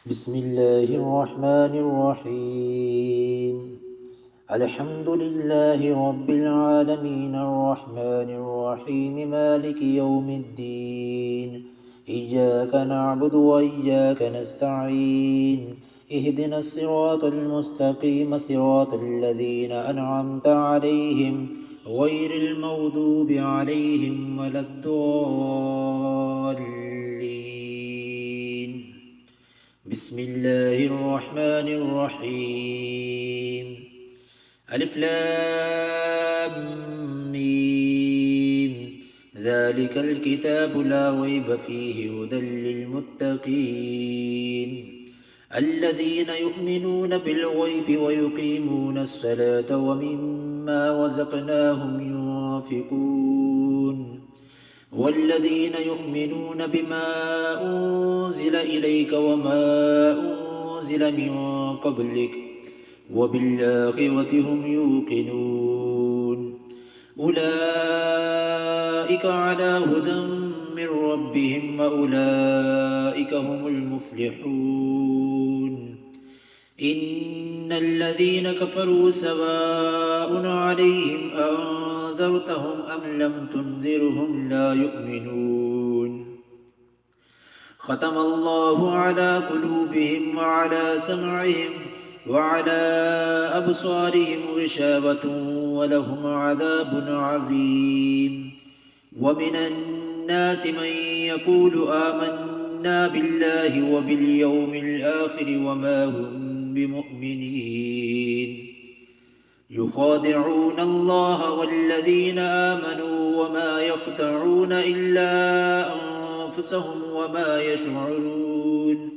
بسم الله الرحمن الرحيم. الحمد لله رب العالمين الرحمن الرحيم مالك يوم الدين. إياك نعبد وإياك نستعين. اهدنا الصراط المستقيم صراط الذين أنعمت عليهم غير المغضوب عليهم ولا الضالين. بسم الله الرحمن الرحيم. ألف لام ميم. ذلك الكتاب لا ريب فيه هدى للمتقين الذين يؤمنون بالغيب ويقيمون الصلاة ومما رزقناهم ينفقون والذين يؤمنون بما أنزل إليك وما أنزل من قبلك وبالآخرة هم يوقنون أولئك على هدى من ربهم وأولئك هم المفلحون إن الذين كفروا سواء عليهم أنذرتهم أم لم تنذرهم لا يؤمنون ختم الله على قلوبهم وعلى سمعهم وعلى أبصارهم غشاوة ولهم عذاب عظيم ومن الناس من يقول آمنا بالله وباليوم الآخر وما هم بمؤمنين يخادعون الله والذين آمنوا وما يخدعون إلا أنفسهم وما يشعرون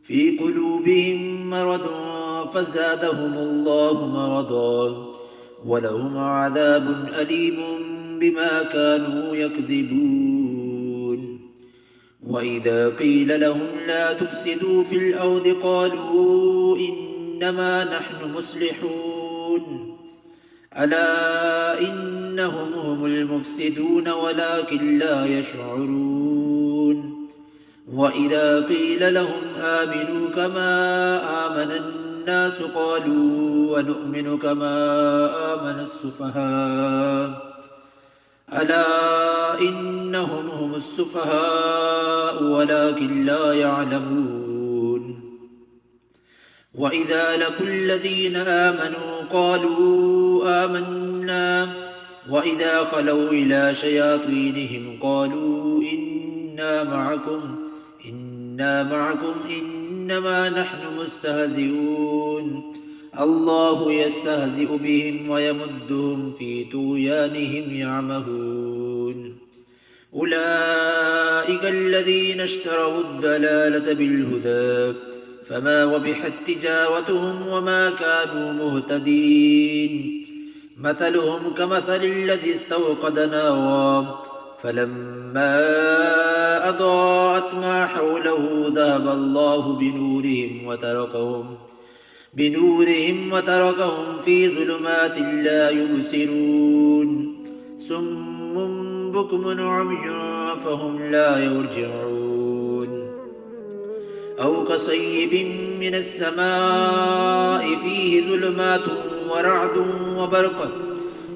في قلوبهم مرض فزادهم الله مرضا ولهم عذاب أليم بما كانوا يكذبون وإذا قيل لهم لا تفسدوا في الأرض قالوا إنما نحن مصلحون ألا إنهم هم المفسدون ولكن لا يشعرون وإذا قيل لهم آمنوا كما آمن الناس قالوا ونؤمن كما آمن السفهاء ألا إنهم هم السفهاء ولكن لا يعلمون وإذا لقوا الذين آمنوا قالوا آمنا وإذا خلوا إلى شياطينهم قالوا إنا معكم إنما نحن مستهزئون الله يستهزئ بهم ويمدهم في طغيانهم يعمهون أولئك الذين اشتروا الضلالة بالهدى فما ربحت تجارتهم وما كانوا مهتدين مثلهم كمثل الذي استوقد نارا فلما أضاءت ما حوله ذهب الله بنورهم وتركهم في ظلمات لا يبصرون صم بكم عمي فهم لا يرجعون أو كصيب من السماء فيه ظلمات ورعد وبرق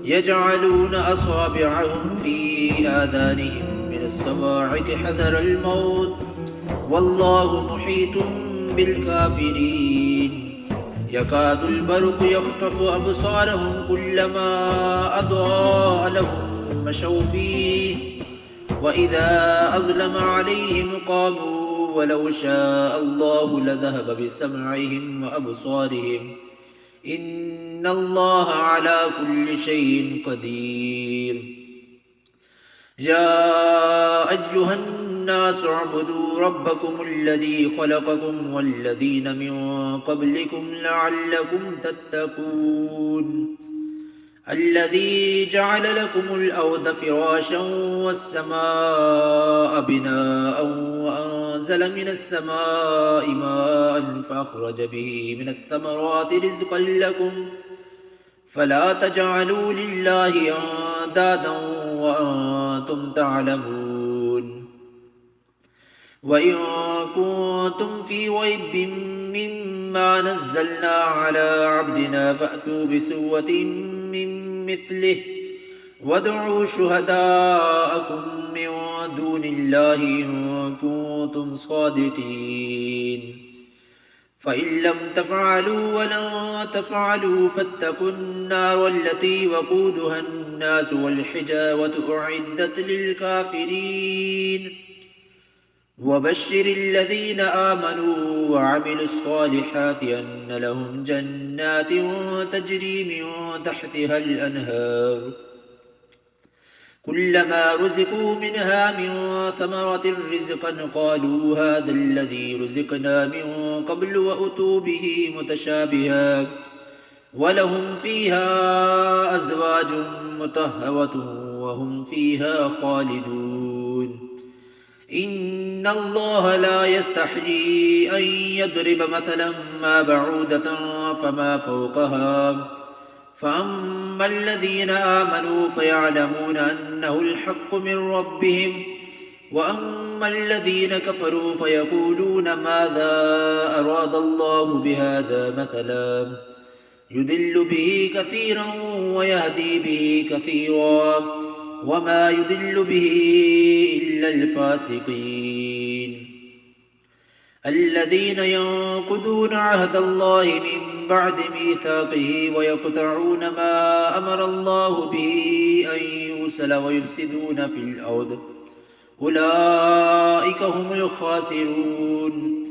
يجعلون أصابعهم في آذانهم من الصواعق حذر الموت والله محيط بالكافرين يكاد البرق يخطف أبصارهم كلما أضاء لهم مشوا فيه وإذا أظلم عليهم قاموا ولو شاء الله لذهب بسمعهم وأبصارهم إن الله على كل شيء قدير يا أيها الناس اعبدوا ربكم الذي خلقكم والذين من قبلكم لعلكم تتقون الذي جعل لكم الأرض فراشا والسماء بناء وأنزل من السماء ماء فأخرج به من الثمرات رزقا لكم فلا تجعلوا لله أندادا وأنتم تعلمون وإن كنتم في ريب مما نزلنا على عبدنا فأتوا بسورة من مثله وادعوا شهداءكم من دون الله إن كنتم صادقين فإن لم تفعلوا ولن تفعلوا فاتقوا النار التي وقودها الناس والحجارة أعدت للكافرين وبشر الذين آمنوا وعملوا الصالحات أن لهم جنات تجري من تحتها الأنهار كلما رزقوا منها من ثمرة رزقا قالوا هذا الذي رزقنا من قبل وأتوا به متشابها ولهم فيها أزواج مطهرة وهم فيها خالدون إن الله لا يستحيي أن يضرب مثلا ما بعودة فما فوقها فأما الذين آمنوا فيعلمون أنه الحق من ربهم وأما الذين كفروا فيقولون ماذا أراد الله بهذا مثلا يضل به كثيرا ويهدي به كثيرا وما يضل به إلا الفاسقين الذين ينقضون عهد الله من بعد ميثاقه ويقطعون ما أمر الله به أن يوصل ويفسدون في الأرض أولئك هم الخاسرون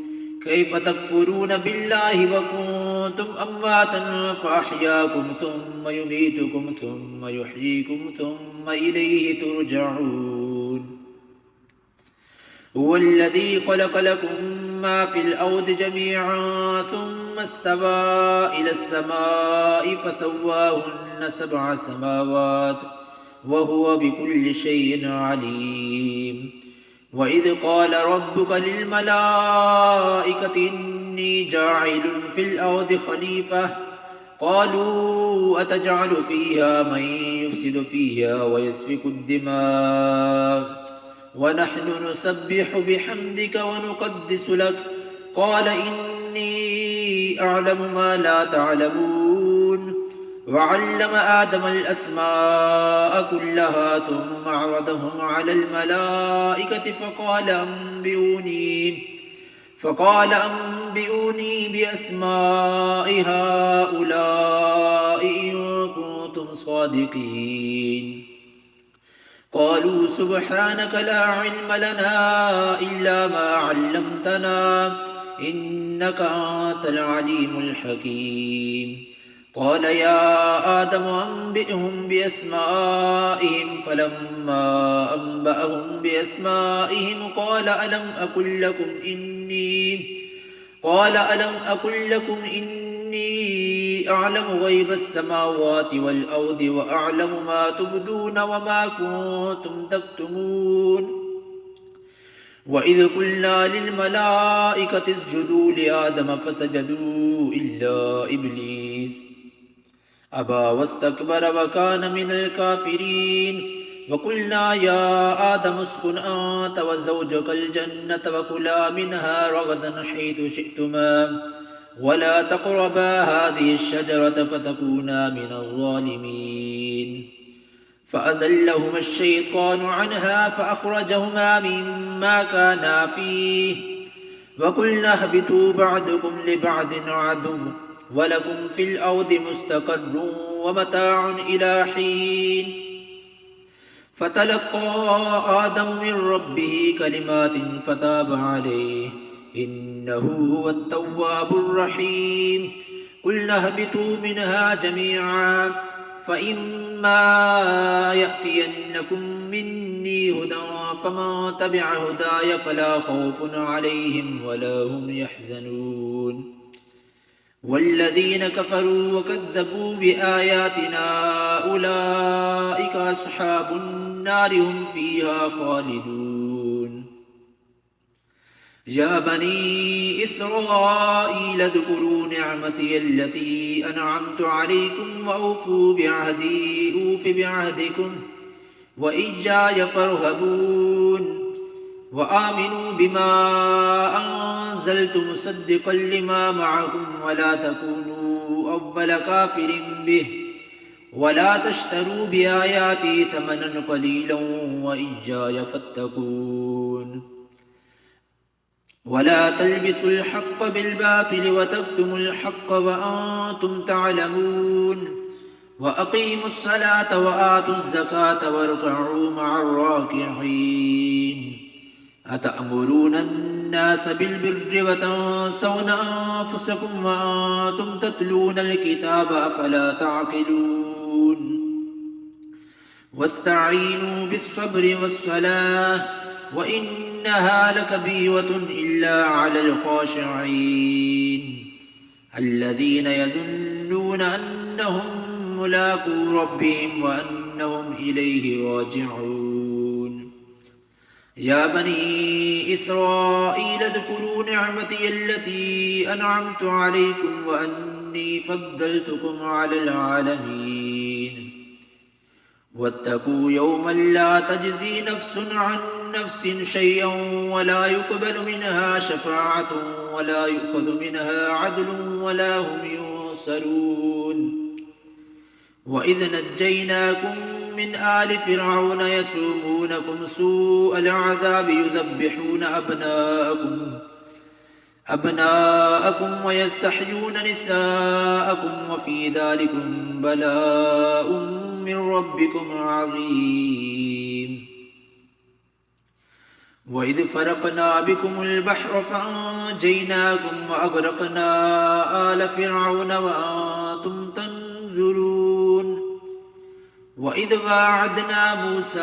كيف تكفرون بالله وكنتم أمواتا فأحياكم ثم يميتكم ثم يحييكم ثم إليه ترجعون هو الذي خلق لكم ما في الأرض جميعا ثم استوى إلى السماء فسواهن 7 سماوات وهو بكل شيء عليم وإذ قال ربك للملائكة إني جاعل في الأرض خليفة قالوا أتجعل فيها من يفسد فيها ويسفك الدماء ونحن نسبح بحمدك ونقدس لك قال إني أعلم ما لا تعلمون وعلم آدم الأسماء كلها ثم عرضهم على الملائكة فقال أنبئوني بأسماء هؤلاء إن كنتم صادقين قالوا سبحانك لا علم لنا إلا ما علمتنا إنك أنت العليم الحكيم قال يا آدم أنبئهم بأسمائهم فلما أنبأهم بأسمائهم قال ألم أقل لكم إني أعلم غيب السماوات والأرض وأعلم ما تبدون وما كنتم تكتمون وإذ قلنا للملائكة اسجدوا لآدم فسجدوا إلا إبليس أبى واستكبر وكان من الكافرين وقلنا يا آدم اسكن أنت وزوجك الجنة وكلا منها رغدا حيث شئتما ولا تقربا هذه الشجرة فتكونا من الظالمين فأزلهما الشيطان عنها فأخرجهما مما كانا فيه وقلنا اهبطوا بعضكم لبعض عدو ولكم في الأرض مستقر ومتاع إلى حين فتلقى آدم من ربه كلمات فتاب عليه إنه هو التواب الرحيم قلنا اهبطوا منها جميعا فإما يأتينكم مني هدى فمن تبع هداي فلا خوف عليهم ولا هم يحزنون والذين كفروا وكذبوا بآياتنا أولئك أصحاب النار هم فيها خالدون يا بني إسرائيل اذكروا نعمتي التي أنعمت عليكم وأوفوا بعهدي أوف بعهدكم وإياي فارهبون وآمنوا بما أنزلت مصدقا لما معكم ولا تكونوا أول كافر به ولا تشتروا بآياتي ثمنا قليلا وإياي فاتقون ولا تلبسوا الحق بالباطل وتكتموا الحق وأنتم تعلمون وأقيموا الصلاة وآتوا الزكاة واركعوا مع الراكعين أتأمرون الناس بالبر وتنسون أنفسكم وأنتم تتلون الكتاب أفلا تعقلون واستعينوا بالصبر والصلاة وإنها لكبيرة إلا على الخاشعين الذين يظنون أنهم ملاقو ربهم وأنهم إليه راجعون يا بني إسرائيل اذكروا نعمتي التي أنعمت عليكم وأني فضلتكم على العالمين واتقوا يوما لا تجزي نفس عن نفس شيئا ولا يقبل منها شفاعة ولا يؤخذ منها عدل ولا هم ينصرون وإذ نجيناكم من آل فرعون يسومونكم سوء العذاب يذبحون أبناءكم ويستحيون نساءكم وفي ذلكم بلاء من ربكم عظيم وإذ فرقنا بكم البحر فأنجيناكم وأغرقنا آل فرعون وأنتم تنظرون وإذ واعدنا موسى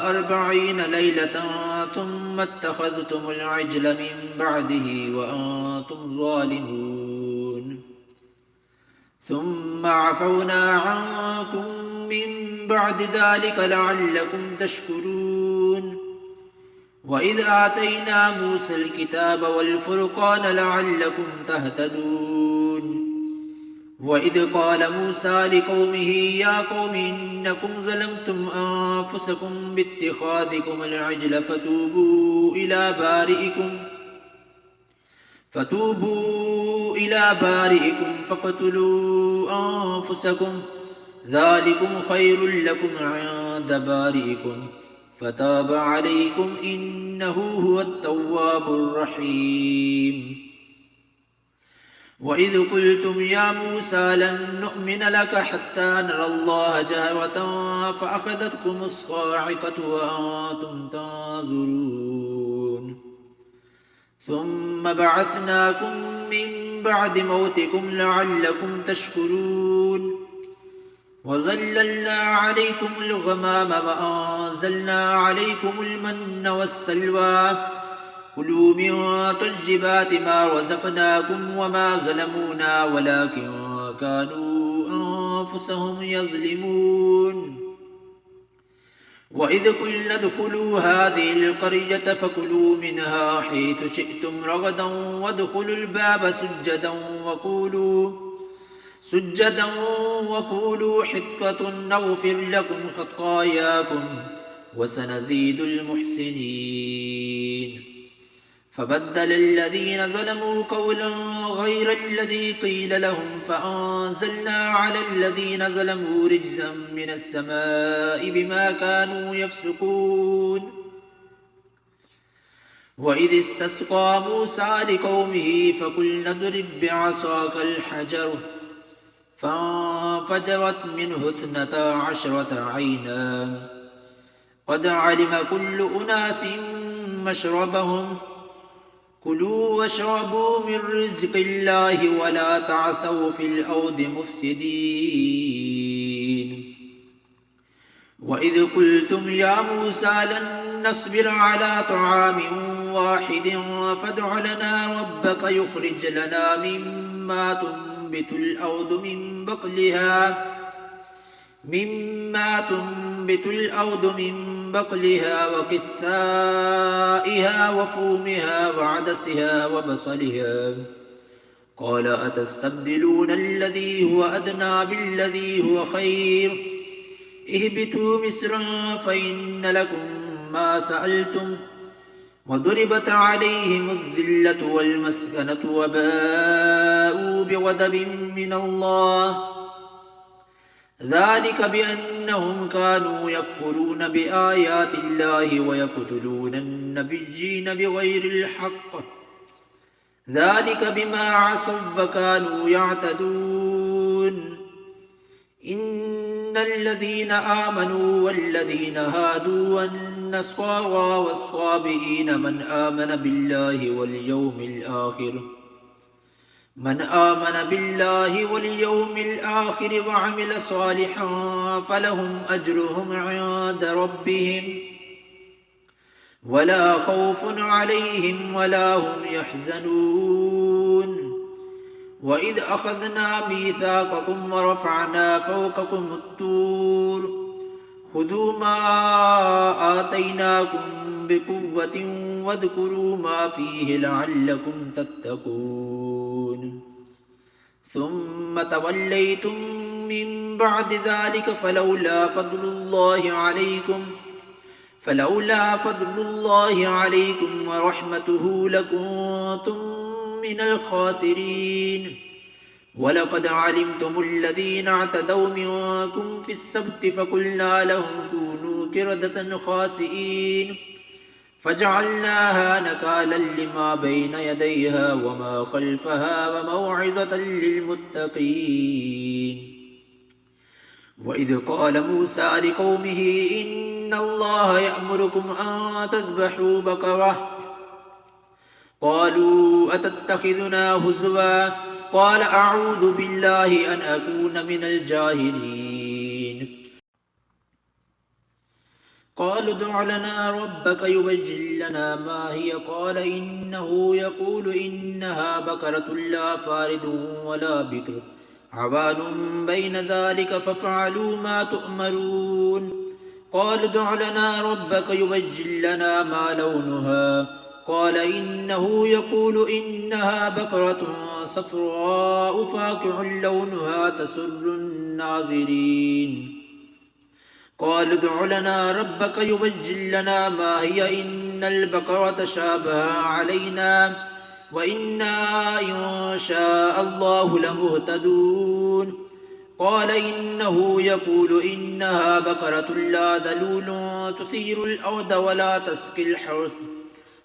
40 ليلة ثم اتخذتم العجل من بعده وأنتم ظالمون ثم عفونا عنكم من بعد ذلك لعلكم تشكرون وإذ آتينا موسى الكتاب والفرقان لعلكم تهتدون وإذ قال موسى لقومه يا قوم إنكم ظلمتم أنفسكم باتخاذكم العجل فتوبوا إلى بارئكم فاقتلوا أنفسكم ذلكم خير لكم عند بارئكم فتاب عليكم إنه هو التواب الرحيم وإذ قلتم يا موسى لن نؤمن لك حتى نرى الله جهرة فأخذتكم الصاعقة وأنتم تنظرون ثم بعثناكم من بعد موتكم لعلكم تشكرون وظللنا عليكم الغمام وأنزلنا عليكم المن والسلوى كلوا من طيبات ما رزقناكم وما ظلمونا ولكن كانوا أنفسهم يظلمون وإذ قلنا ادخلوا هذه القرية فكلوا منها حيث شئتم رغدا وادخلوا الباب سجدا وقولوا حطة نغفر لكم خطاياكم وسنزيد المحسنين فبدل الذين ظلموا قولا غير الذي قيل لهم فأنزلنا على الذين ظلموا رجزا من السماء بما كانوا يفسقون وإذ استسقى موسى لقومه فقلنا اضرب بعصاك الحجر فانفجرت منه 12 عينا قد علم كل أناس مشربهم كلوا واشربوا من رزق الله ولا تعثوا في الأرض مفسدين وإذ قلتم يا موسى لن نصبر على طعام واحد فادع لنا ربك يخرج لنا مما تنبت الأرض من بقلها وقثائها وفومها وعدسها وبصلها قال أتستبدلون الذي هو أدنى بالذي هو خير اهبطوا مصرا فإن لكم ما سألتم وضربت عليهم الذلة والمسكنة وباءوا بغضب من الله ذلك بأنهم كانوا يكفرون بآيات الله ويقتلون النبيين بغير الحق ذلك بما عصوا وكانوا يعتدون إن الذين آمنوا والذين هادوا والنصارى والصابئين من آمن بالله واليوم الآخر وعمل صالحا فلهم أجرهم عند ربهم ولا خوف عليهم ولا هم يحزنون وإذ أخذنا ميثاقكم ورفعنا فوقكم الطور خذوا ما آتيناكم بقوة واذكروا ما فيه لعلكم تتقون ثم توليتم من بعد ذلك فلولا فضل الله عليكم ورحمته لكنتم من الخاسرين ولقد علمتم الذين اعتدوا منكم في السبت فقلنا لهم كونوا قردة خاسئين فجعلناها نكالا لما بين يديها وما خلفها وموعظة للمتقين وإذ قال موسى لقومه إن الله يأمركم أن تذبحوا بقرة قالوا أتتخذنا هزوا قال أعوذ بالله أن أكون من الجاهلين قالوا ادع لنا ربك يبين لنا ما هي قال إنه يقول إنها بقرة لا فارض ولا بكر عوان بين ذلك فافعلوا ما تؤمرون قالوا ادع لنا ربك يبين لنا ما لونها قال إنه يقول إنها بقرة صفراء فاقع لونها تسر الناظرين قالوا ادع لنا ربك يبين لنا ما هي إن البقرة شابه علينا وإنا إن شاء الله لمهتدون قال إنه يقول إنها بقرة لا ذلول تثير الأرض ولا تسقي الحرث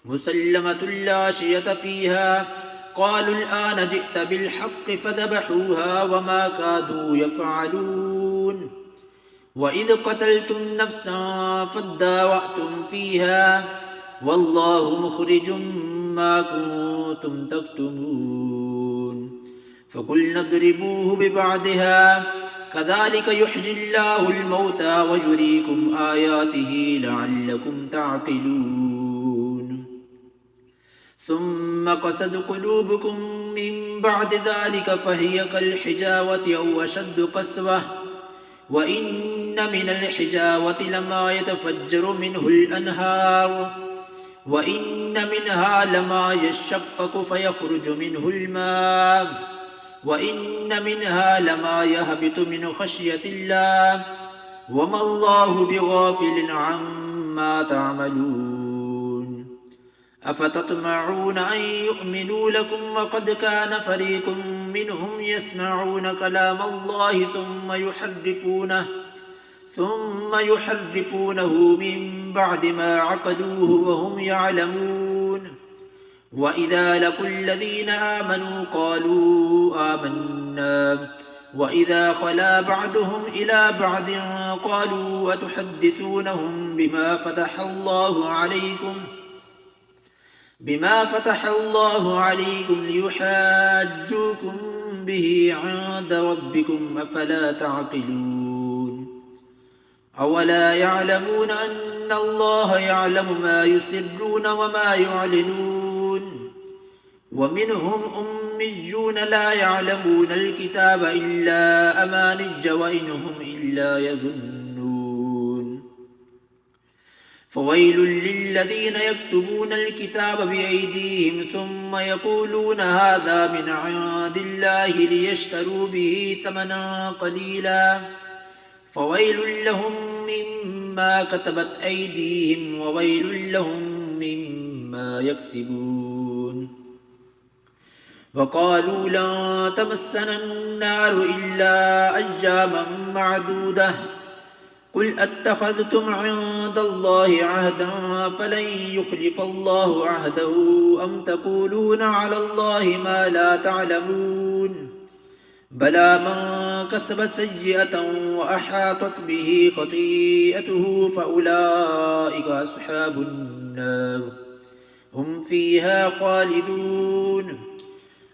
مسلمة لا شية فيها قالوا الآن جئت بالحق فذبحوها وما كادوا يفعلون وإذ قتلتم نفسا فادارأتم فيها والله مخرج ما كنتم تكتمون فقلنا اضربوه ببعضها كذلك يحيي الله الموتى ويريكم آياته لعلكم تعقلون ثم قست قلوبكم من بعد ذلك فهي كالحجارة أو أشد قسوة وإن من الحجارة لما يتفجر منه الأنهار وإن منها لما يشقق فيخرج منه الماء وإن منها لما يهبط من خشية الله وما الله بغافل عما تعملون أفتطمعون أن يؤمنوا لكم وقد كان فريق منهم يسمعون كلام الله ثم يحرفونه من بعد ما عقلوه وهم يعلمون وإذا لقوا الذين آمنوا قالوا آمنا وإذا خلا بعضهم إلى بعض قالوا أتحدثونهم بما فتح الله عليكم ليحاجوكم به عند ربكم أفلا تعقلون أولا يعلمون أن الله يعلم ما يسرون وما يعلنون ومنهم أميون لا يعلمون الكتاب إلا أماني وإنهم إلا يظنون فويل للذين يكتبون الكتاب بأيديهم ثم يقولون هذا من عند الله ليشتروا به ثمنا قليلا فويل لهم مما كتبت أيديهم وويل لهم مما مما يكسبون وقالوا لن تمسنا النار إلا أياما معدودة قل أتخذتم عند الله عهدا فلن يخلف الله عهده أم تقولون على الله ما لا تعلمون بلى من كسب سيئة وأحاطت به خطيئته فأولئك أصحاب النار هم فيها خالدون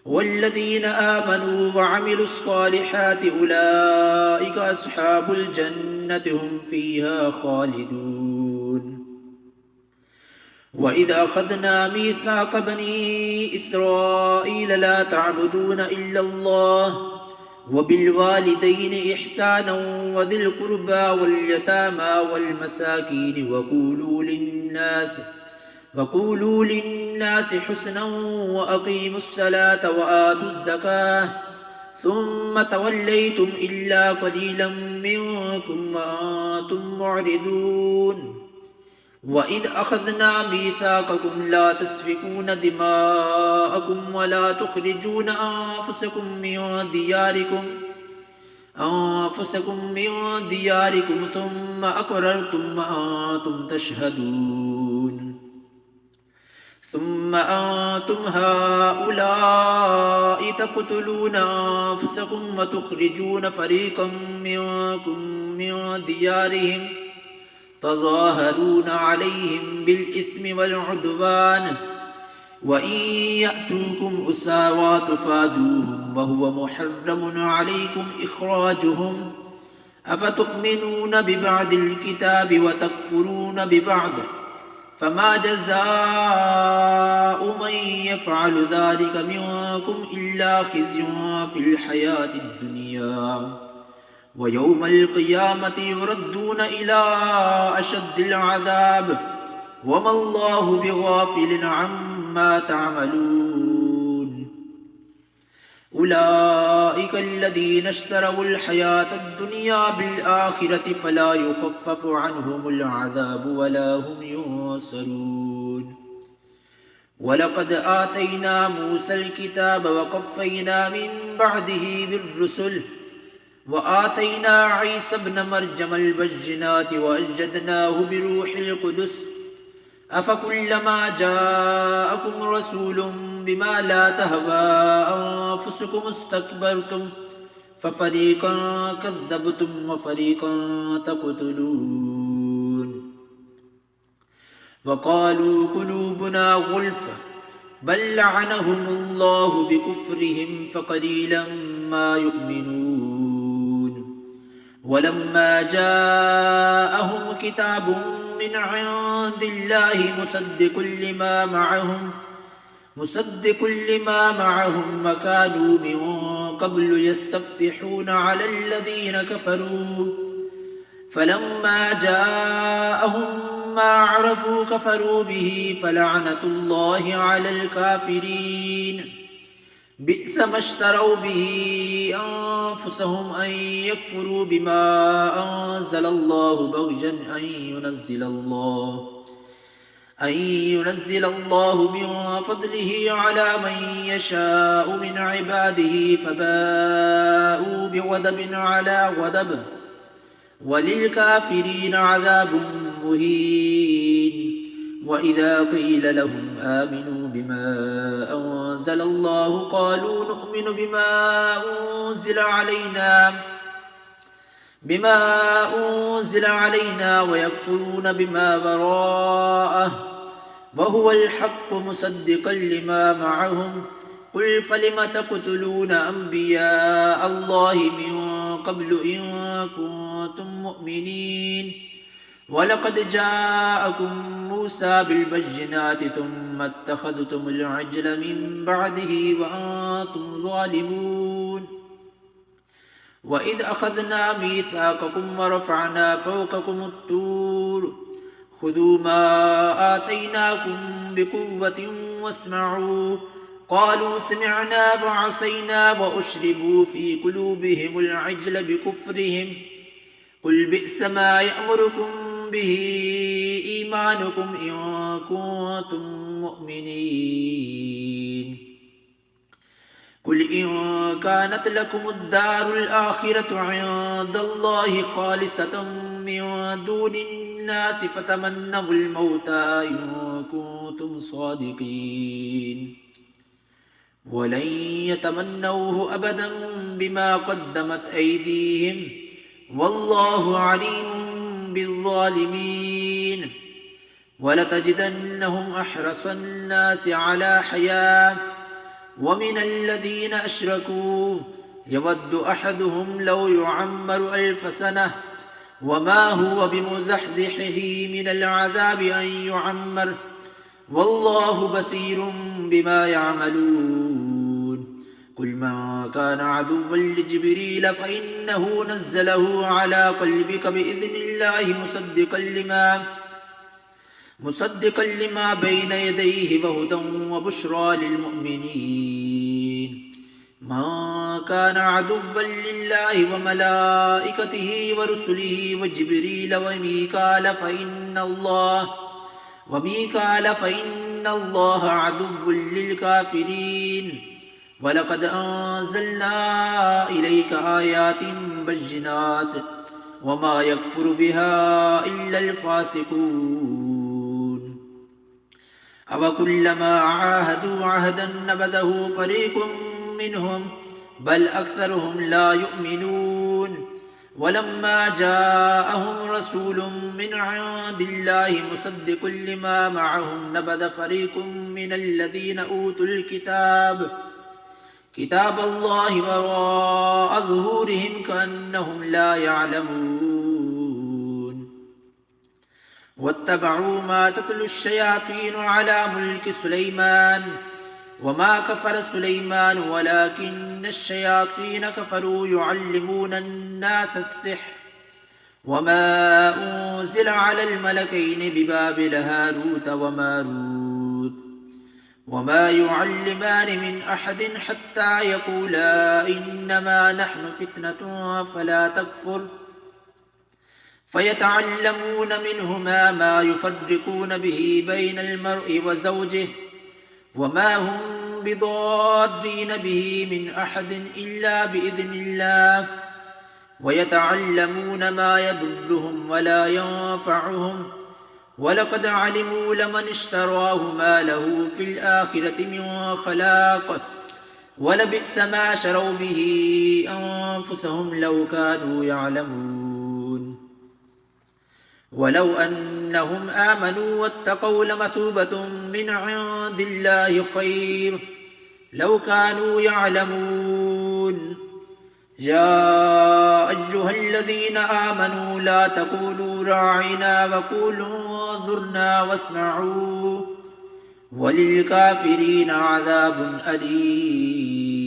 والذين آمنوا وعملوا الصالحات أولئك أصحاب الجنة هم فيها خالدون وإذا أخذنا ميثاق بني إسرائيل لا تعبدون إلا الله وبالوالدين إحسانا وذي القربى واليتامى والمساكين وقولوا للناس حسنا وأقيموا الصلاة وآتوا الزكاة ثم توليتم إلا قليلا منكم وأنتم معرضون وإذ أخذنا ميثاقكم لا تسفكون دماءكم ولا تخرجون أنفسكم من دياركم ثم أقررتم وأنتم تشهدون ثم أنتم هؤلاء تقتلون أنفسكم وتخرجون فريقا منكم من ديارهم تظاهرون عليهم بالإثم والعدوان وإن يأتوكم أسارى تفادوهم وهو محرم عليكم إخراجهم أفتؤمنون ببعض الكتاب وتكفرون ببعض فما جزاء من يفعل ذلك منكم إلا خزي في الحياة الدنيا ويوم القيامة يردون إلى أشد العذاب وما الله بغافل عما تعملون أولئك الذين اشتروا الحياة الدنيا بالآخرة فلا يخفف عنهم العذاب ولا هم ينصرون ولقد آتينا موسى الكتاب وقفينا من بعده بالرسل وآتينا عيسى ابن مريم البينات وأيدناه بروح القدس أفكلما جاءكم رسول بما لا تهوى أنفسكم استكبرتم ففريقا كذبتم وفريقا تقتلون وقالوا قلوبنا غلف بل لعنهم الله بكفرهم فقليلا ما يؤمنون ولما جاءهم كتاب من عند الله مصدق لما معهم وكانوا من قبل يستفتحون على الذين كفروا فلما جاءهم ما عرفوا كفروا به فلعنة الله على الكافرين بئس ما اشتروا به أنفسهم أن يكفروا بما أنزل الله بغيا أن ينزل الله من فضله على من يشاء من عباده فباءوا بغضب على غضب وللكافرين عذاب مهين وإذا قيل لهم آمنوا بما أنزل الله قالوا نؤمن بما أنزل علينا ويكفرون بما وراءه وهو الحق مصدقا لما معهم قل فلم تقتلون أنبياء الله من قبل إن كنتم مؤمنين ولقد جاءكم موسى بالبينات ثم اتخذتم العجل من بعده وأنتم ظالمون وإذ أخذنا ميثاقكم ورفعنا فوقكم الطور خذوا ما آتيناكم بقوة واسمعوا قالوا سمعنا وعصينا وأشربوا في قلوبهم العجل بكفرهم قل بئس ما يأمركم به إيمانكم إن كنتم مؤمنين قل إن كانت لكم الدار الآخرة عند الله خالصة من دون الناس فتمنوا الموت إن كنتم صادقين ولن يتمنوه أبدا بما قدمت أيديهم والله عليم بالظالمين ولتجدنهم أحرص الناس على حياة ومن الذين أشركوا يود أحدهم لو يعمر 1000 سنة وما هو بمزحزحه من العذاب أن يعمر والله بصير بما يعملون قل من كان عدوا لجبريل فإنه نزله على قلبك بإذن الله مصدقا لما بين يديه وهدى وبشرى للمؤمنين ما كان عدوا لله وملائكته ورسله وجبريل وميكال فإن الله عدو للكافرين ولقد أنزلنا إليك آيات بينات وما يكفر بها إلا الفاسقون أوكلما عاهدوا عهدا نبذه فريق منهم بل أكثرهم لا يؤمنون ولما جاءهم رسول من عند الله مصدق لما معهم نبذ فريق من الذين أوتوا كتاب الله وراء ظهورهم كأنهم لا يعلمون واتبعوا ما تتلو الشياطين على ملك سليمان وما كفر سليمان ولكن الشياطين كفروا يعلمون الناس السحر وما أنزل على الملكين ببابل هاروت وماروت وما يعلمان من أحد حتى يقولا إنما نحن فتنة فلا تكفر فيتعلمون منهما ما يفرقون به بين المرء وزوجه وما هم بضارين به من أحد إلا بإذن الله ويتعلمون ما يضرهم ولا ينفعهم ولقد علموا لمن اشتراه ما له في الآخرة من خلاق ولبئس ما شروا به أنفسهم لو كانوا يعلمون ولو أنهم آمنوا واتقوا لمثوبة من عند الله خير لو كانوا يعلمون يا أيها الذين آمنوا لا تقولوا راعنا وقولوا انظرنا واسمعوا وللكافرين عذاب أليم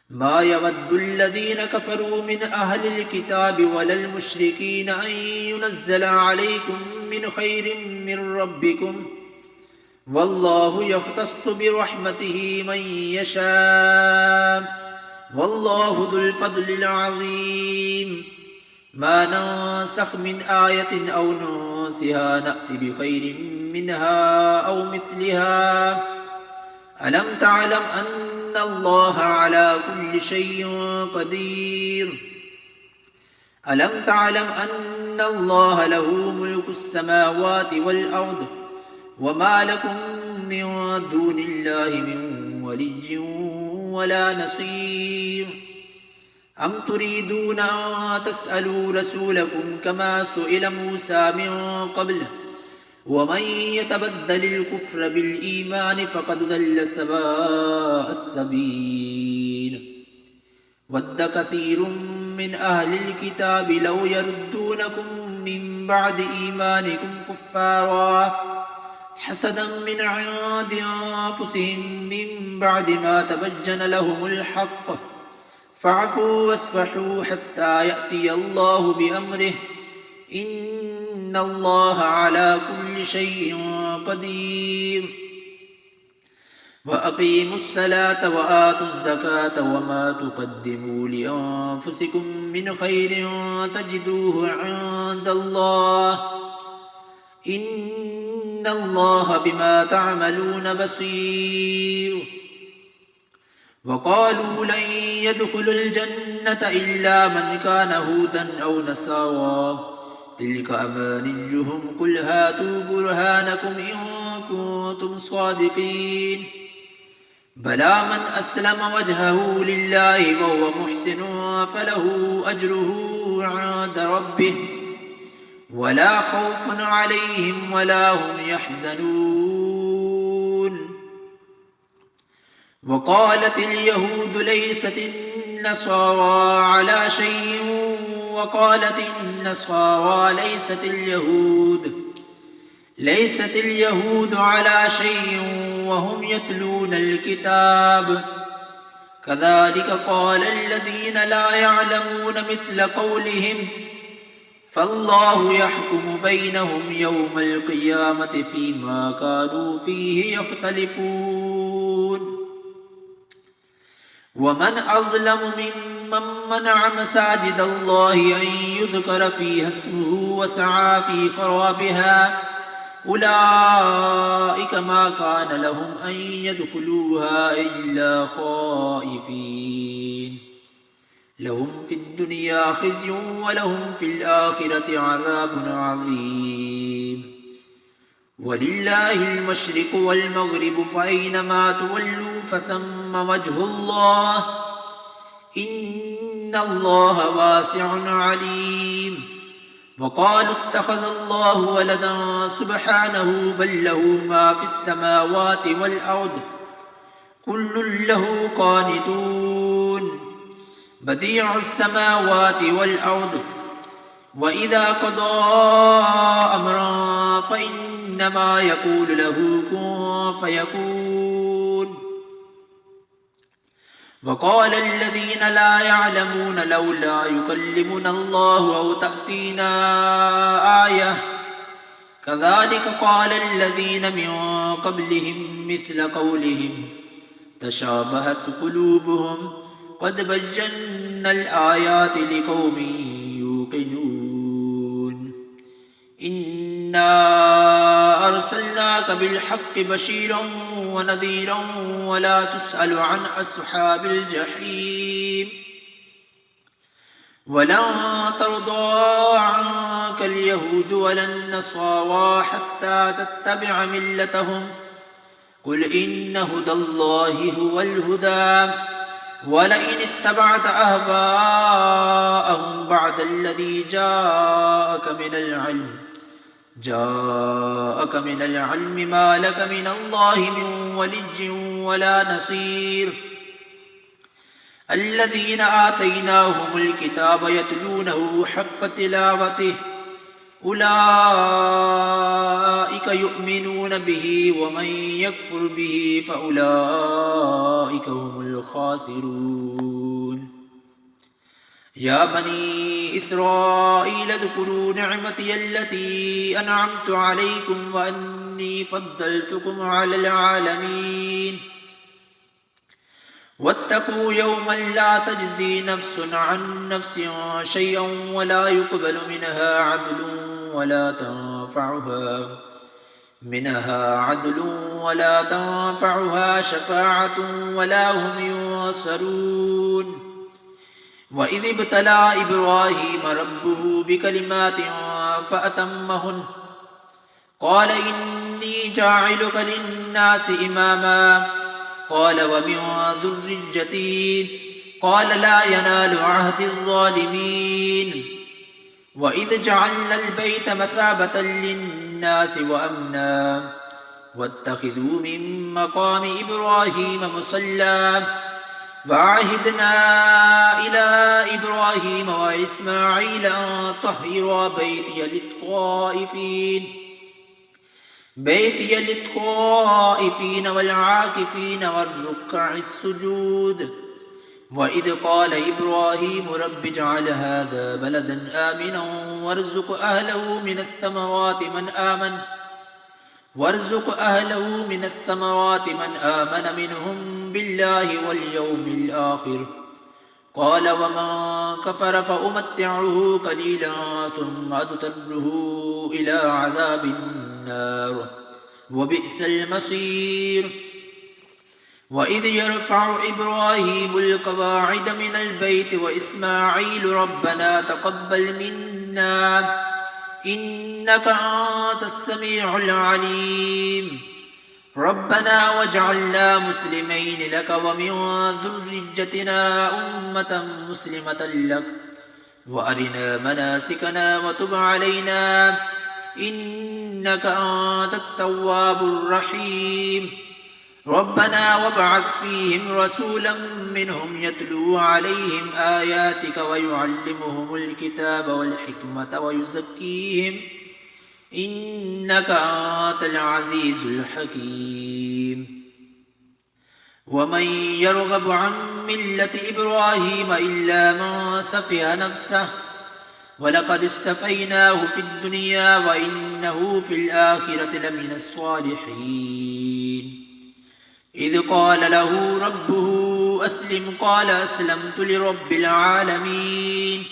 ما يود الذين كفروا من أهل الكتاب ولا المشركين أن ينزل عليكم من خير من ربكم والله يختص برحمته من يشاء والله ذو الفضل العظيم ما ننسخ من آية أو ننسها نأت بخير منها أو مثلها ألم تعلم أن الله على كل شيء قدير ألم تعلم أن الله له ملك السماوات والأرض وما لكم من دون الله من ولي ولا نصير أم تريدون أن تسألوا رسولكم كما سئل موسى من قبل ومن يتبدل الكفر بالإيمان فقد ضل سواء السبيل ود كثير من أهل الكتاب لو يردونكم من بعد إيمانكم كفارا حسدا من عند أنفسهم من بعد ما تبين لهم الحق فاعفوا واصفحوا حتى يأتي الله بأمره إن الله على كل شيء قدير وأقيموا الصلاة وآتوا الزكاة وما تقدموا لأنفسكم من خير تجدوه عند الله إن الله بما تعملون بصير. وقالوا لن يدخل الجنة إلا من كان هودا أو نصارى تلك أمانيهم قل هاتوا برهانكم إن كنتم صادقين بلى من أسلم وجهه لله وهو محسن فله أجره عند ربه ولا خوف عليهم ولا هم يحزنون. وقالت اليهود ليست النصارى على شيء وقالت النصارى ليست اليهود على شيء وهم يتلون الكتاب كذلك قال الذين لا يعلمون مثل قولهم فالله يحكم بينهم يوم القيامة فيما كانوا فيه يختلفون. ومن أظلم ممن منع مساجد الله أن يذكر فيها اسمه وسعى في خرابها أولئك ما كان لهم أن يدخلوها إلا خائفين لهم في الدنيا خزي ولهم في الآخرة عذاب عظيم. ولله المشرق والمغرب فأينما تولوا فثم وجه الله إن الله واسع عليم. وقالوا اتخذ الله ولدا سبحانه بل له ما في السماوات والأرض كل له قانتون بديع السماوات والأرض وإذا قضى أمرا فإنما يقول له كن فيكون. وقال الذين لا يعلمون لولا يكلمنا الله أو تأتينا آية كذلك قال الذين من قبلهم مثل قولهم تشابهت قلوبهم قد بينا الآيات لقوم يوقنون إنا أرسلناك بالحق بشيرا ونذيرا ولا تسأل عن أصحاب الجحيم ولن ترضى عنك اليهود ولا النصارى حتى تتبع ملتهم قل إن هدى الله هو الهدى ولئن اتبعت أهواءهم بعد الذي جاءك من العلم ما لك من الله من ولي ولا نصير. الذين آتيناهم الكتاب يتلونه حق تلاوته أولئك يؤمنون به ومن يكفر به فأولئك هم الخاسرون. يا بني إسرائيل اذكروا نعمتي التي أنعمت عليكم وأني فضلتكم على العالمين واتقوا يوما لا تجزي نفس عن نفس شيئا ولا يقبل منها عدل ولا تنفعها شفاعة ولا هم ينصرون. وإذ ابتلى إبراهيم ربه بكلمات فأتمهن قال إني جاعلك للناس إماما قال ومن ذريتي قال لا ينال عهد الظالمين. وإذ جعلنا البيت مثابة للناس وأمنا واتخذوا من مقام إبراهيم مصلى وعهدنا إلى إبراهيم وإسماعيل أن طهرا بيتي للطائفين والعاكفين والركع السجود. وإذ قال إبراهيم رب اجعل هذا بلدا آمنا وارزق أهله من الثمرات وارزق أهله من الثمرات من آمن منهم بالله واليوم الآخر. قال ومن كفر فأمتعه قليلا ثم أضطره إلى عذاب النار وبئس المصير. وإذ يرفع إبراهيم القواعد من البيت وإسماعيل ربنا تقبل منا إنك أنت السميع العليم. ربنا واجعلنا مسلمين لك ومن ذريتنا أمة مسلمة لك وأرنا مناسكنا وتب علينا إنك أنت التواب الرحيم. ربنا وابعث فيهم رسولا منهم يتلو عليهم آياتك ويعلمهم الكتاب والحكمة ويزكيهم إنك أنت العزيز الحكيم. ومن يرغب عن ملة إبراهيم إلا من سفه نفسه ولقد اصطفيناه في الدنيا وإنه في الآخرة لمن الصالحين. إذ قال له ربه أسلم قال أسلمت لرب العالمين.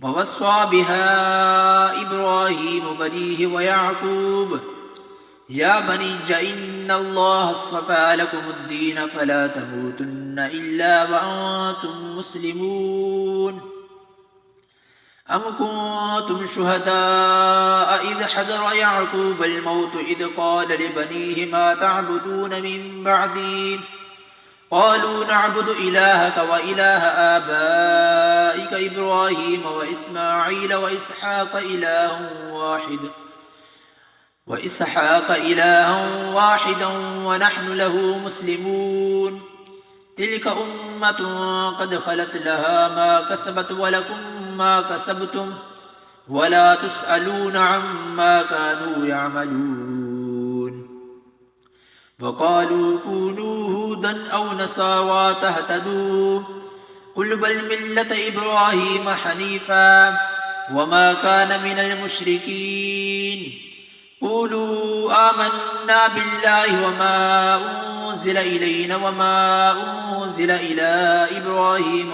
ووصى بها إبراهيم بنيه ويعقوب يا بني إن الله اصطفى لكم الدين فلا تموتن إلا وأنتم مسلمون. أم كنتم شهداء إذ حضر يعقوب الموت إذ قال لبنيه ما تعبدون من بعدي قالوا نعبد إلهك وإله آبائك إبراهيم وإسماعيل وإسحاق إلها واحدا ونحن له مسلمون. تلك أمة قد خلت لها ما كسبت ولكم ما كسبتم ولا تسألون عما كانوا يعملون. وقالوا كونوا هودا أو نصارى تهتدوا قل بل ملة إبراهيم حنيفا وما كان من المشركين. قولوا آمنا بالله وما أنزل إلينا وما أنزل إلى إبراهيم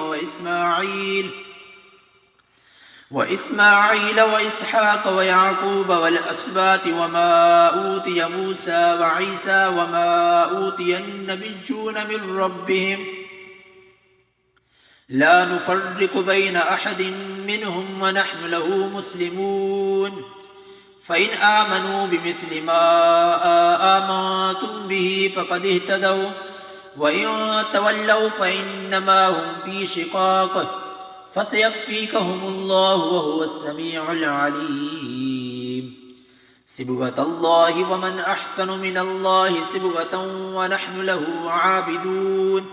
وإسماعيل وإسحاق ويعقوب والأسباط وما أوتي موسى وعيسى وما أوتي النبيون من ربهم لا نفرق بين أحد منهم ونحن له مسلمون. فإن آمنوا بمثل ما آمنتم به فقد اهتدوا وإن تولوا فإنما هم في شقاق فسيكفيكهم الله وهو السميع العليم. صبغة الله ومن أحسن من الله صبغة ونحن له عابدون.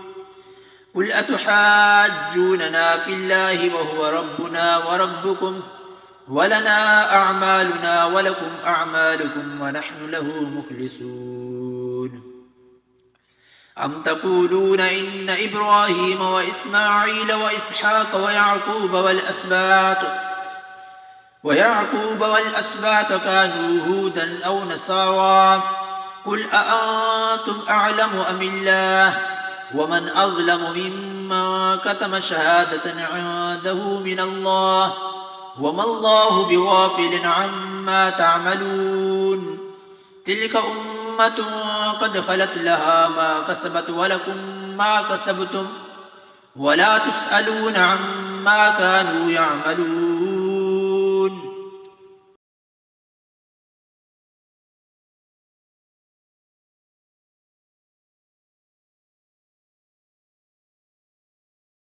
قل أتحاجوننا في الله وهو ربنا وربكم ولنا أعمالنا ولكم أعمالكم ونحن له مخلصون. أم تقولون إن إبراهيم وإسماعيل وإسحاق ويعقوب والأسباط كانوا هودا أو نصارى قل أأنتم أعلم أم الله ومن أظلم ممن كتم شهادة عنده من الله وما الله بغافل عما تعملون. تلك أمة قد خلت لها ما كسبت ولكم ما كسبتم ولا تسألون عما كانوا يعملون.